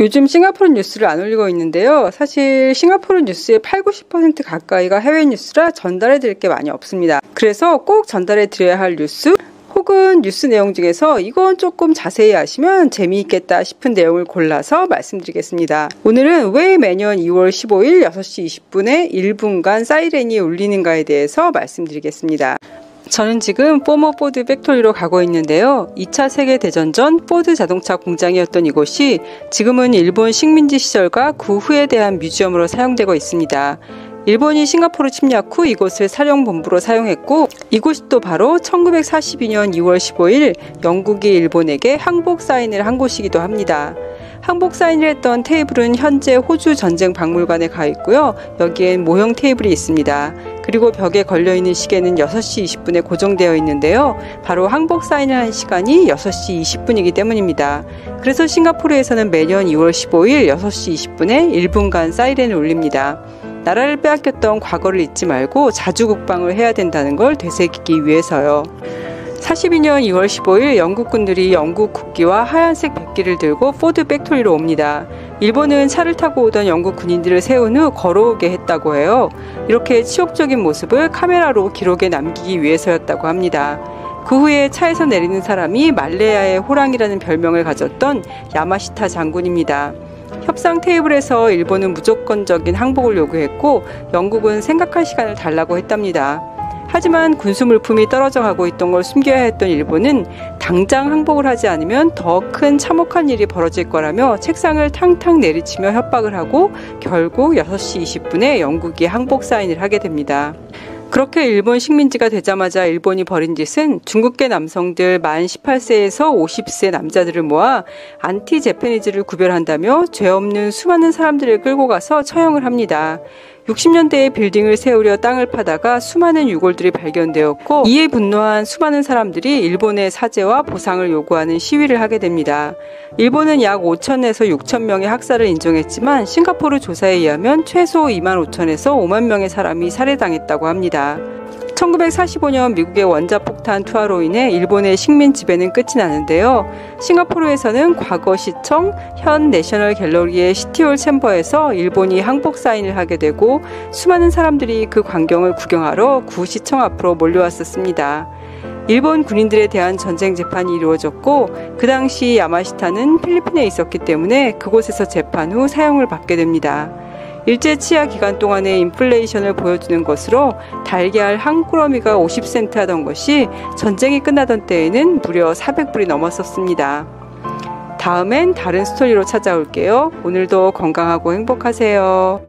요즘 싱가포르 뉴스를 안 올리고 있는데요. 사실 싱가포르 뉴스의 80~90% 가까이가 해외 뉴스라 전달해 드릴 게 많이 없습니다. 그래서 꼭 전달해 드려야 할 뉴스 혹은 뉴스 내용 중에서 이건 조금 자세히 아시면 재미있겠다 싶은 내용을 골라서 말씀드리겠습니다. 오늘은 왜 매년 2월 15일 6시 20분에 1분간 사이렌이 울리는가에 대해서 말씀드리겠습니다. 저는 지금 포머 포드 팩토리로 가고 있는데요. 2차 세계대전 전 포드 자동차 공장이었던 이곳이 지금은 일본 식민지 시절과 그 후에 대한 뮤지엄으로 사용되고 있습니다. 일본이 싱가포르 침략 후 이곳을 사령본부로 사용했고 이곳이 또 바로 1942년 2월 15일 영국이 일본에게 항복 사인을 한 곳이기도 합니다. 항복 사인을 했던 테이블은 현재 호주 전쟁 박물관에 가 있고요. 여기엔 모형 테이블이 있습니다. 그리고 벽에 걸려있는 시계는 6시 20분에 고정되어 있는데요. 바로 항복 사인을 한 시간이 6시 20분이기 때문입니다. 그래서 싱가포르에서는 매년 2월 15일 6시 20분에 1분간 사이렌을 울립니다. 나라를 빼앗겼던 과거를 잊지 말고 자주 국방을 해야 된다는 걸 되새기기 위해서요. 42년 2월 15일 영국군들이 영국 국기와 하얀색 백기를 들고 포드 팩토리로 옵니다. 일본은 차를 타고 오던 영국 군인들을 세운 후 걸어오게 했다고 해요. 이렇게 치욕적인 모습을 카메라로 기록에 남기기 위해서였다고 합니다. 그 후에 차에서 내리는 사람이 말레야의 호랑이라는 별명을 가졌던 야마시타 장군입니다. 협상 테이블에서 일본은 무조건적인 항복을 요구했고 영국은 생각할 시간을 달라고 했답니다. 하지만 군수 물품이 떨어져 가고 있던 걸 숨겨야 했던 일본은 당장 항복을 하지 않으면 더 큰 참혹한 일이 벌어질 거라며 책상을 탕탕 내리치며 협박을 하고 결국 6시 20분에 영국이 항복 사인을 하게 됩니다. 그렇게 일본 식민지가 되자마자 일본이 벌인 짓은 중국계 남성들 만 18세에서 50세 남자들을 모아 안티 재패니즈를 구별한다며 죄 없는 수많은 사람들을 끌고 가서 처형을 합니다. 60년대에 빌딩을 세우려 땅을 파다가 수많은 유골들이 발견되었고 이에 분노한 수많은 사람들이 일본의 사죄와 보상을 요구하는 시위를 하게 됩니다. 일본은 약 5천에서 6천 명의 학살을 인정했지만 싱가포르 조사에 의하면 최소 2만 5천에서 5만 명의 사람이 살해당했다고 합니다. 1945년 미국의 원자폭탄 투하로 인해 일본의 식민 지배는 끝이 나는데요. 싱가포르에서는 과거 시청, 현 내셔널 갤러리의 시티홀 챔버에서 일본이 항복 사인을 하게 되고 수많은 사람들이 그 광경을 구경하러 구시청 앞으로 몰려왔었습니다. 일본 군인들에 대한 전쟁 재판이 이루어졌고 그 당시 야마시타는 필리핀에 있었기 때문에 그곳에서 재판 후 사형을 받게 됩니다. 일제 치하 기간 동안의 인플레이션을 보여주는 것으로 달걀 한 꾸러미가 50센트 하던 것이 전쟁이 끝나던 때에는 무려 400불이 넘었었습니다. 다음엔 다른 스토리로 찾아올게요. 오늘도 건강하고 행복하세요.